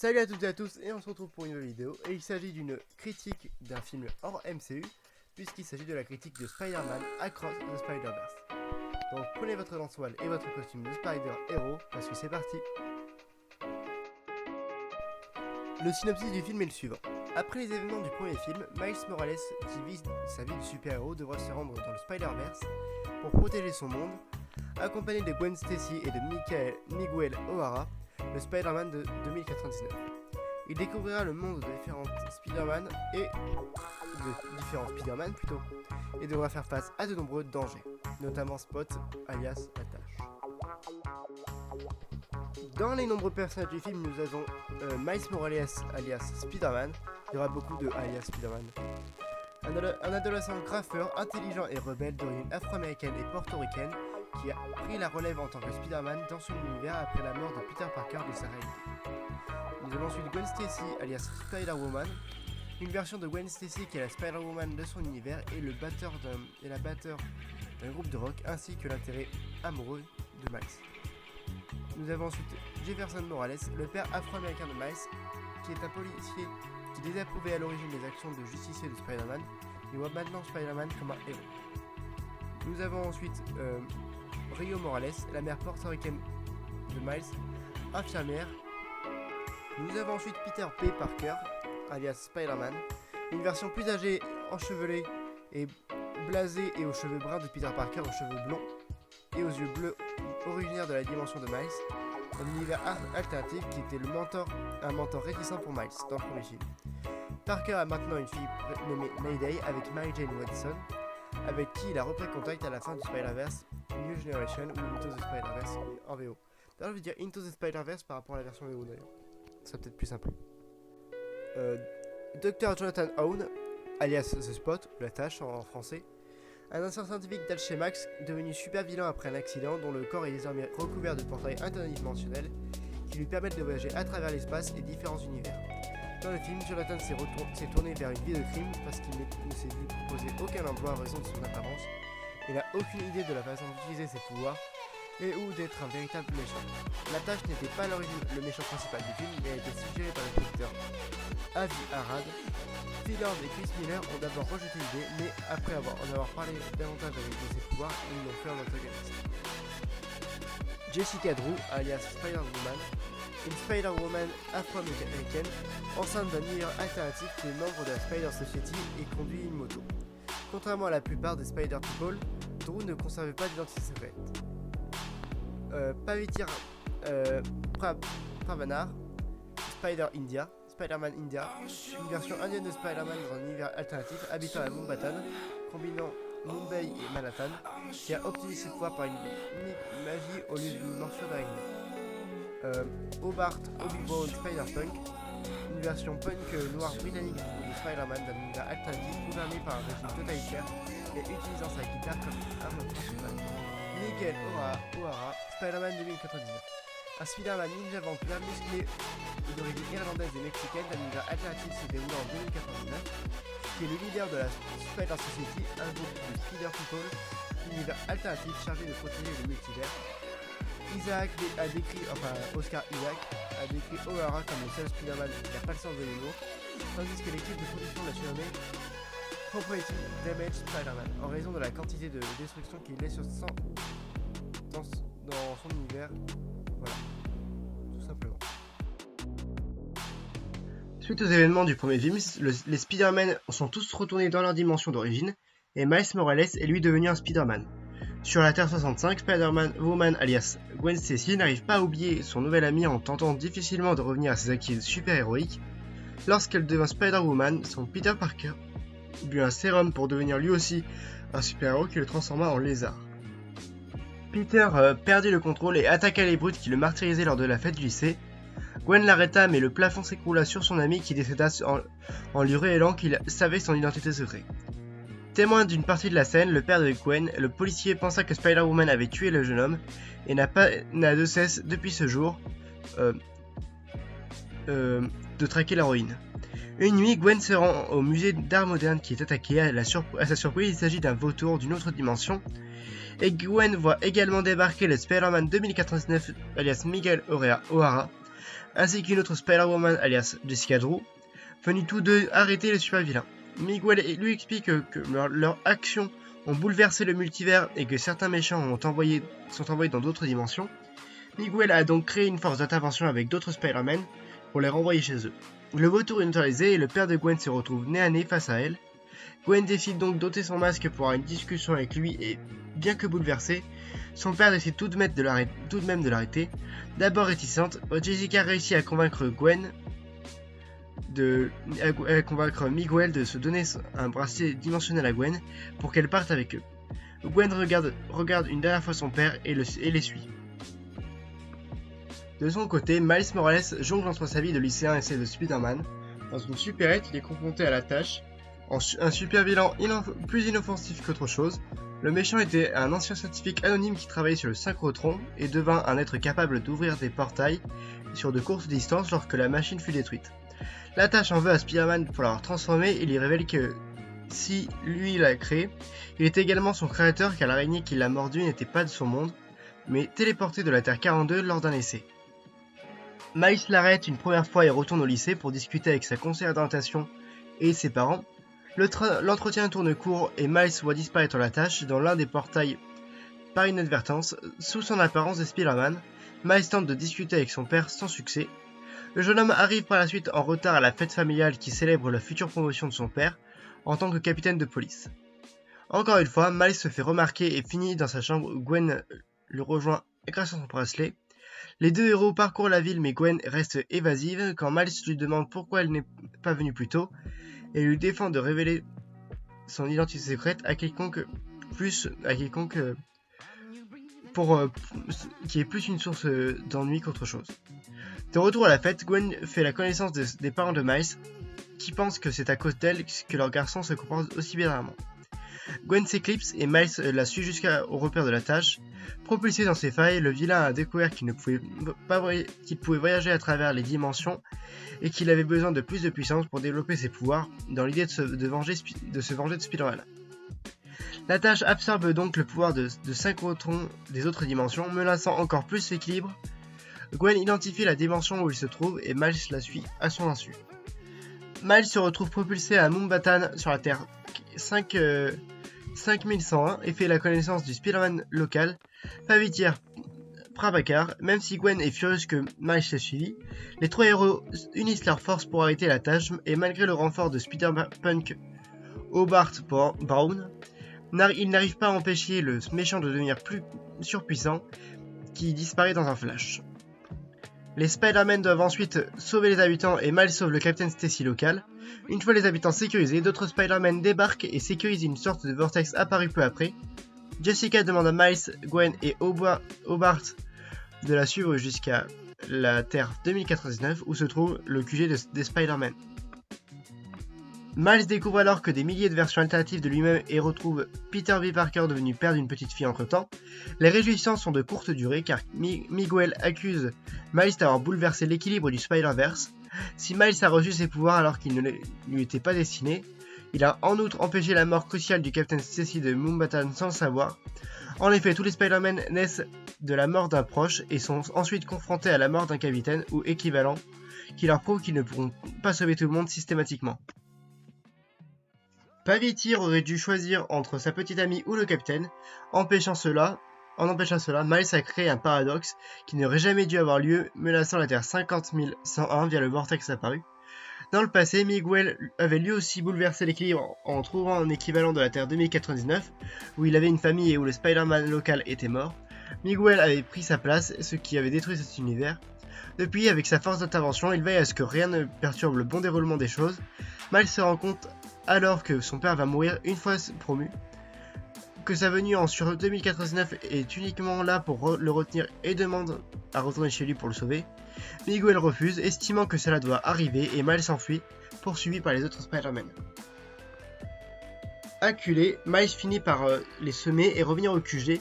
Salut à toutes et à tous, et on se retrouve pour une nouvelle vidéo, et il s'agit d'une critique d'un film hors MCU, puisqu'il s'agit de la critique de Spider-Man Across the Spider-Verse. Donc prenez votre lance-voile et votre costume de Spider-Héros, parce que c'est parti. Le synopsis du film est le suivant. Après les événements du premier film, Miles Morales, qui vit sa vie de super-héros, devra se rendre dans le Spider-Verse pour protéger son monde, accompagné de Gwen Stacy et de Miguel O'Hara, le Spider-Man de 2099. Il découvrira le monde de différents Spider-Man et devra faire face à de nombreux dangers, notamment Spot, alias la Tâche. Dans les nombreux personnages du film, nous avons Miles Morales, alias Spider-Man. Il y aura beaucoup de alias Spider-Man. Un adolescent graffeur, intelligent et rebelle d'origine afro-américaine et portoricaine qui a pris la relève en tant que Spider-Man dans son univers après la mort de Peter Parker de sa réalité. Nous avons ensuite Gwen Stacy, alias Spider-Woman, une version de Gwen Stacy qui est la Spider-Woman de son univers et la batteur d'un groupe de rock, ainsi que l'intérêt amoureux de Miles. Nous avons ensuite Jefferson Morales, le père afro-américain de Miles, qui est un policier qui désapprouvait à l'origine des actions de justicier de Spider-Man et voit maintenant Spider-Man comme un héros. Nous avons ensuite Rio Morales, la mère portoricaine de Miles, infirmière. Nous avons ensuite Peter P. Parker, alias Spider-Man, une version plus âgée, enchevelée et blasée et aux cheveux bruns de Peter Parker aux cheveux blonds et aux yeux bleus, originaire de la dimension de Miles, un univers alternatif qui était un mentor réticent pour Miles dans le premier film. Parker a maintenant une fille nommée Mayday avec Mary Jane Watson, avec qui il a repris contact à la fin du Spider-Verse New Generation ou Into the Spider-Verse en VO. D'ailleurs, je vais dire Into the Spider-Verse par rapport à la version VO d'ailleurs. Ça sera peut-être plus simple. Dr. Jonathan Owen, alias The Spot, ou la Tâche en français, un ancien scientifique d'Alchemax devenu super vilain après un accident dont le corps est désormais recouvert de portails interdimensionnels qui lui permettent de voyager à travers l'espace et différents univers. Dans le film, Jonathan s'est tourné vers une vie de crime parce qu'il ne s'est vu proposer aucun emploi à raison de son apparence. Il n'a aucune idée de la façon d'utiliser ses pouvoirs et ou d'être un véritable méchant. La Tâche n'était pas à l'origine le méchant principal du film, mais a été suggéré par le producteur Avi Arad. Philord et Chris Miller ont d'abord rejeté l'idée, mais après en avoir parlé davantage avec ses pouvoirs, ils l'ont fait en antagoniste. Jessica Drew, alias Spider-Woman, une Spider-Woman afro-américaine, enceinte d'un univers alternatif qui est membre de la Spider Society et conduit une moto. Contrairement à la plupart des Spider-People, Drew ne conservait pas d'identité secrète. Pavitir Pravanar, Spider-Man India, une version indienne de Spider-Man dans un univers alternatif habitant à Mumbai, combinant Mumbai et Manhattan, qui a obtenu ses pouvoirs par une magie au lieu d'une morsure d'araignée. Hobart Obi-Wan Spider-Punk, une version punk noire britannique de Spider-Man d'un univers alternatif gouverné par un régime totalitaire et utilisant sa guitare comme arme principale. Miguel O'Hara, Spider-Man 2099. Un Spider-Man ninja vampire musclé d'origine irlandaise et mexicaine d'un univers alternatif se déroulant en 2099, qui est le leader de la Spider Society, un groupe de Spider People, univers alternatif chargé de protéger le multivers. Oscar Isaac a décrit O'Hara comme le seul Spider-Man qui n'a pas le sens de l'humour, tandis que l'équipe de production l'a surnommé Property Damage Spider-Man, en raison de la quantité de destruction qu'il laisse dans son univers. Voilà, tout simplement. Suite aux événements du premier film, les Spider-Man sont tous retournés dans leur dimension d'origine, et Miles Morales est lui devenu un Spider-Man. Sur la Terre 65, Spider-Woman alias Gwen Stacy n'arrive pas à oublier son nouvel ami en tentant difficilement de revenir à ses acquis super-héroïques. Lorsqu'elle devint Spider-Woman, son Peter Parker but un sérum pour devenir lui aussi un super-héros qui le transforma en lézard. Peter perdit le contrôle et attaqua les brutes qui le martyrisaient lors de la fête du lycée. Gwen l'arrêta mais le plafond s'écroula sur son ami qui décéda en lui révélant qu'il savait son identité secrète. Témoin d'une partie de la scène, le père de Gwen, le policier pensa que Spider-Woman avait tué le jeune homme et n'a de cesse depuis ce jour de traquer l'héroïne. Une nuit, Gwen se rend au musée d'art moderne qui est attaqué. À sa surprise, il s'agit d'un vautour d'une autre dimension. Et Gwen voit également débarquer le Spider-Man 2099 alias Miguel O'Hara, ainsi qu'une autre Spider-Woman alias Jessica Drew, venus tous deux arrêter le super vilain. Miguel lui explique que leurs actions ont bouleversé le multivers et que certains méchants sont envoyés dans d'autres dimensions. Miguel a donc créé une force d'intervention avec d'autres Spider-Man pour les renvoyer chez eux. Le vautour est neutralisé et le père de Gwen se retrouve nez à nez face à elle. Gwen décide donc d'ôter son masque pour avoir une discussion avec lui et, bien que bouleversée, son père décide tout de même de l'arrêter. D'abord réticente, Jessica réussit à convaincre Miguel de se donner un bracelet dimensionnel à Gwen pour qu'elle parte avec eux. Gwen regarde une dernière fois son père et les suit. De son côté, Miles Morales jongle entre sa vie de lycéen et celle de Spider-Man. Dans une supérette, il est confronté à la tâche. Un super vilain plus inoffensif qu'autre chose. Le méchant était un ancien scientifique anonyme qui travaillait sur le synchrotron et devint un être capable d'ouvrir des portails sur de courtes distances lorsque la machine fut détruite. La tâche en veut à Spider-Man pour l'avoir transformé et lui révèle que si lui l'a créé, il est également son créateur car l'araignée qui l'a mordu n'était pas de son monde, mais téléportée de la Terre 42 lors d'un essai. Miles l'arrête une première fois et retourne au lycée pour discuter avec sa conseillère d'orientation et ses parents. L'entretien tourne court et Miles voit disparaître la tâche dans l'un des portails par inadvertance. Sous son apparence de Spider-Man, Miles tente de discuter avec son père sans succès. Le jeune homme arrive par la suite en retard à la fête familiale qui célèbre la future promotion de son père en tant que capitaine de police. Encore une fois, Miles se fait remarquer et finit dans sa chambre où Gwen le rejoint grâce à son bracelet. Les deux héros parcourent la ville mais Gwen reste évasive quand Miles lui demande pourquoi elle n'est pas venue plus tôt et lui défend de révéler son identité secrète à quiconque qui est plus une source d'ennui qu'autre chose. De retour à la fête, Gwen fait la connaissance des parents de Miles qui pensent que c'est à cause d'elle que leur garçon se comporte aussi bizarrement. Gwen s'éclipse et Miles la suit jusqu'au repère de la tâche. Propulsé dans ses failles, le vilain a découvert qu'il pouvait voyager à travers les dimensions et qu'il avait besoin de plus de puissance pour développer ses pouvoirs dans l'idée de se venger de Spider-Man. La tâche absorbe donc le pouvoir de synchrotron des autres dimensions, menaçant encore plus l'équilibre. Gwen identifie la dimension où il se trouve et Miles la suit à son insu. Miles se retrouve propulsé à Mumbattan sur la Terre 5101 et fait la connaissance du Spider-Man local, Pavitr Prabhakar. Même si Gwen est furieuse que Miles l'ait suivi, les trois héros unissent leurs forces pour arrêter la tâche et malgré le renfort de Spider-Punk Hobart Brown, ils n'arrivent pas à empêcher le méchant de devenir plus surpuissant qui disparaît dans un flash. Les Spider-Man doivent ensuite sauver les habitants et Miles sauve le Captain Stacy local. Une fois les habitants sécurisés, d'autres Spider-Man débarquent et sécurisent une sorte de vortex apparu peu après. Jessica demande à Miles, Gwen et Hobart de la suivre jusqu'à la Terre 2099 où se trouve le QG des Spider-Man. Miles découvre alors que des milliers de versions alternatives de lui-même et retrouve Peter B. Parker devenu père d'une petite fille entre temps. Les réjouissances sont de courte durée car Miguel accuse Miles d'avoir bouleversé l'équilibre du Spider-Verse. Si Miles a reçu ses pouvoirs alors qu'il ne lui était pas destiné, il a en outre empêché la mort cruciale du Captain Stacy de Mumbattan sans le savoir. En effet, tous les Spider-Man naissent de la mort d'un proche et sont ensuite confrontés à la mort d'un capitaine ou équivalent qui leur prouve qu'ils ne pourront pas sauver tout le monde systématiquement. Pavitr aurait dû choisir entre sa petite amie ou le capitaine. En empêchant cela, Miles a créé un paradoxe qui n'aurait jamais dû avoir lieu, menaçant la Terre 50101 via le vortex apparu. Dans le passé, Miguel avait lui aussi bouleversé l'équilibre en trouvant un équivalent de la Terre 2099, où il avait une famille et où le Spider-Man local était mort. Miguel avait pris sa place, ce qui avait détruit cet univers. Depuis, avec sa force d'intervention, il veille à ce que rien ne perturbe le bon déroulement des choses. Miles se rend compte alors que son père va mourir une fois promu, que sa venue sur 2099 est uniquement là pour le retenir et demande à retourner chez lui pour le sauver. Miguel refuse, estimant que cela doit arriver et Miles s'enfuit, poursuivi par les autres Spider-Man. Acculé, Miles finit par les semer et revenir au QG,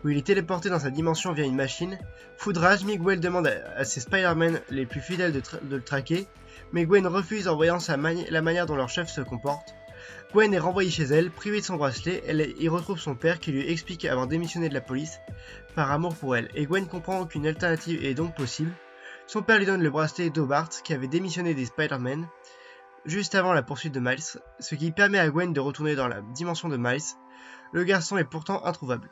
où il est téléporté dans sa dimension via une machine. Foudrage, Miguel demande à ses Spider-Man les plus fidèles de le traquer, mais Gwen refuse en voyant la manière dont leur chef se comporte. Gwen est renvoyée chez elle, privée de son bracelet, elle y retrouve son père qui lui explique avoir démissionné de la police par amour pour elle, et Gwen comprend qu'une alternative est donc possible. Son père lui donne le bracelet d'Hobart qui avait démissionné des Spider-Man juste avant la poursuite de Miles, ce qui permet à Gwen de retourner dans la dimension de Miles. Le garçon est pourtant introuvable.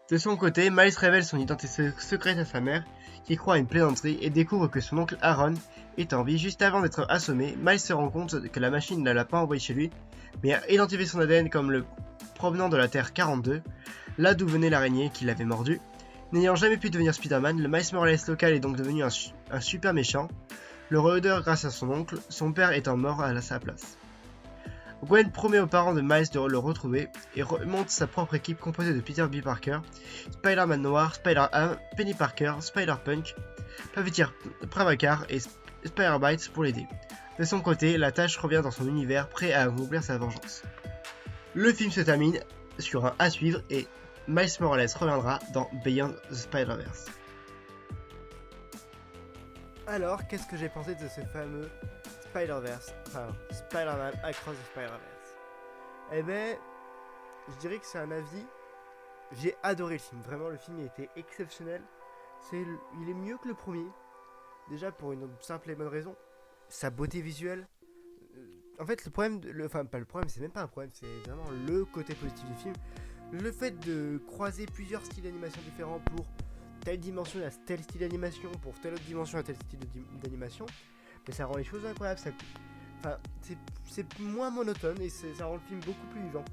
De son côté, Miles révèle son identité secrète à sa mère, qui croit à une plaisanterie et découvre que son oncle Aaron est en vie. Juste avant d'être assommé, Miles se rend compte que la machine ne l'a pas envoyé chez lui, mais a identifié son ADN comme le provenant de la Terre 42, là d'où venait l'araignée qui l'avait mordu. N'ayant jamais pu devenir Spider-Man, le Miles Morales local est donc devenu un super méchant, le rôdeur grâce à son oncle, son père étant mort à sa place. Gwen promet aux parents de Miles de le retrouver et remonte sa propre équipe composée de Peter B. Parker, Spider-Man Noir, Spider-Ham, Penny Parker, Spider-Punk, Pavitier Pravacar et Spider-Bytes pour l'aider. De son côté, la Tâche revient dans son univers, prêt à accomplir sa vengeance. Le film se termine sur un à suivre et Miles Morales reviendra dans Beyond the Spider-Verse. Alors, qu'est-ce que j'ai pensé de ce fameux Spider-Verse, enfin Spider-Man Across the Spider-Verse? Eh ben, je dirais que c'est un avis. J'ai adoré le film, vraiment le film était exceptionnel. Il est mieux que le premier. Déjà pour une simple et bonne raison, sa beauté visuelle. En fait, le problème, enfin pas le problème, c'est même pas un problème, c'est vraiment le côté positif du film. Le fait de croiser plusieurs styles d'animation différents pour telle dimension à tel style d'animation, pour telle autre dimension à tel style d'animation, mais ça rend les choses incroyables. C'est moins monotone et ça rend le film beaucoup plus vivant.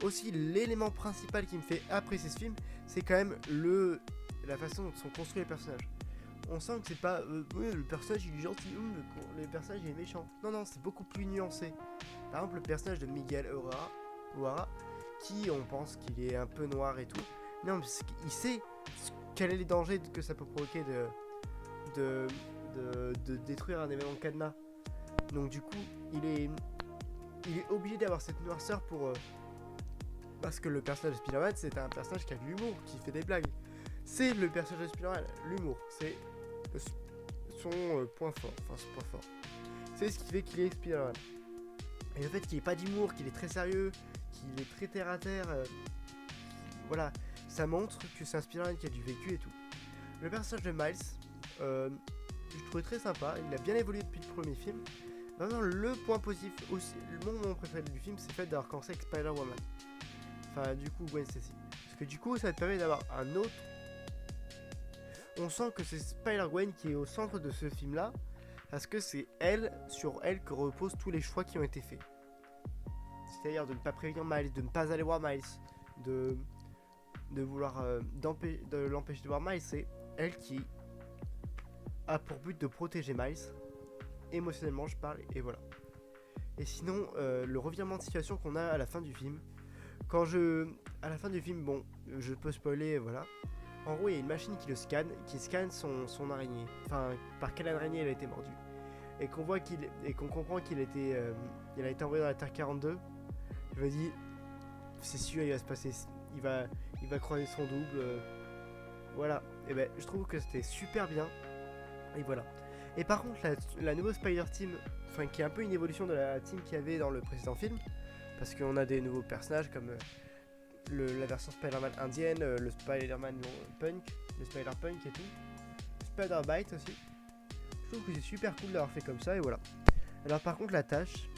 Aussi, l'élément principal qui me fait apprécier ce film, c'est quand même la façon dont sont construits les personnages. On sent que c'est pas le personnage il est gentil, le personnage il est méchant. Non, c'est beaucoup plus nuancé. Par exemple, le personnage de Miguel O'Hara, qui on pense qu'il est un peu noir et tout. Non, parce qu'il sait quels sont les dangers que ça peut provoquer de détruire un événement de cadenas. Donc du coup, il est obligé d'avoir cette noirceur pour parce que le personnage de Spider-Man, c'est un personnage qui a de l'humour, qui fait des blagues. C'est le personnage de Spider-Man, l'humour, c'est son point fort, c'est ce qui fait qu'il est Spider-Man. Et le fait qu'il ait pas d'humour, qu'il est très sérieux, qu'il est très terre à terre, voilà, ça montre que c'est un Spider-Man qui a du vécu et tout. Le personnage de Miles, je trouvais très sympa, il a bien évolué depuis le premier film. Maintenant, le point positif aussi, mon moment préféré du film, c'est le fait d'avoir commencé avec Spider-Woman. Enfin, du coup, Gwen Stacy. Parce que du coup, ça te permet d'avoir un autre. On sent que c'est Spider-Gwen qui est au centre de ce film-là, parce que c'est sur elle que reposent tous les choix qui ont été faits. C'est-à-dire de ne pas prévenir Miles, de ne pas aller voir Miles, de vouloir de l'empêcher de voir Miles. C'est elle qui a pour but de protéger Miles. Émotionnellement, je parle, et voilà. Et sinon, le revirement de situation qu'on a à la fin du film. À la fin du film, bon, je peux spoiler, voilà. En gros, il y a une machine qui scanne son araignée. Enfin, par quelle araignée elle a été mordue. Et qu'on comprend qu'il a été envoyé dans la Terre 42. Je me dis, c'est sûr, il va se passer, il va croiser son double. Voilà. Et ben, je trouve que c'était super bien. Et voilà. Et par contre, la nouvelle Spider-Team, enfin, qui est un peu une évolution de la team qu'il y avait dans le précédent film, parce qu'on a des nouveaux personnages comme la version Spider-Man indienne, le Spider-Man Punk, le Spider-Punk et tout, Spider-Byte aussi. Je trouve que c'est super cool d'avoir fait comme ça et voilà. Alors par contre la Tâche,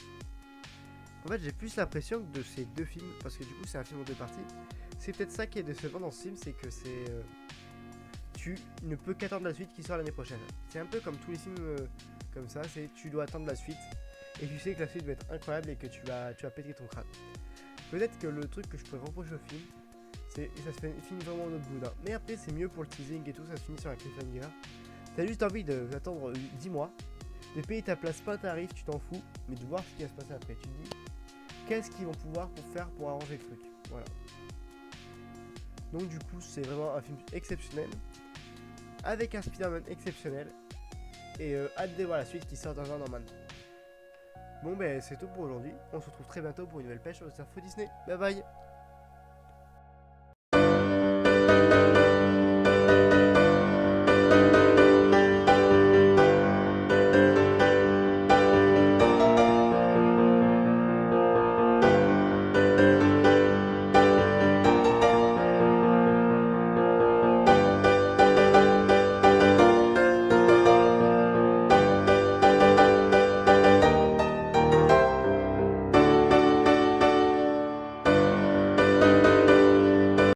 en fait j'ai plus l'impression que de ces deux films, parce que du coup c'est un film en deux parties, c'est peut-être ça qui est décevant dans ce film, c'est que tu ne peux qu'attendre la suite qui sort l'année prochaine. C'est un peu comme tous les films comme ça, c'est tu dois attendre la suite et tu sais que la suite va être incroyable et que tu vas péter ton crâne. Peut-être que le truc que je pourrais reprocher au film, c'est que ça se finit vraiment en autre boudin. Mais après c'est mieux pour le teasing et tout, ça se finit sur un cliffhanger. T'as juste envie d'attendre 10 mois, de payer ta place, pas un tarif, tu t'en fous, mais de voir ce qui va se passer après. Tu te dis, qu'est-ce qu'ils vont pouvoir faire pour arranger le truc. Voilà. Donc du coup c'est vraiment un film exceptionnel, avec un Spider-Man exceptionnel, et hâte de voir la suite qui sort dans un an maintenant. Bon ben c'est tout pour aujourd'hui, on se retrouve très bientôt pour une nouvelle pêche sur le Surf Disney, bye bye.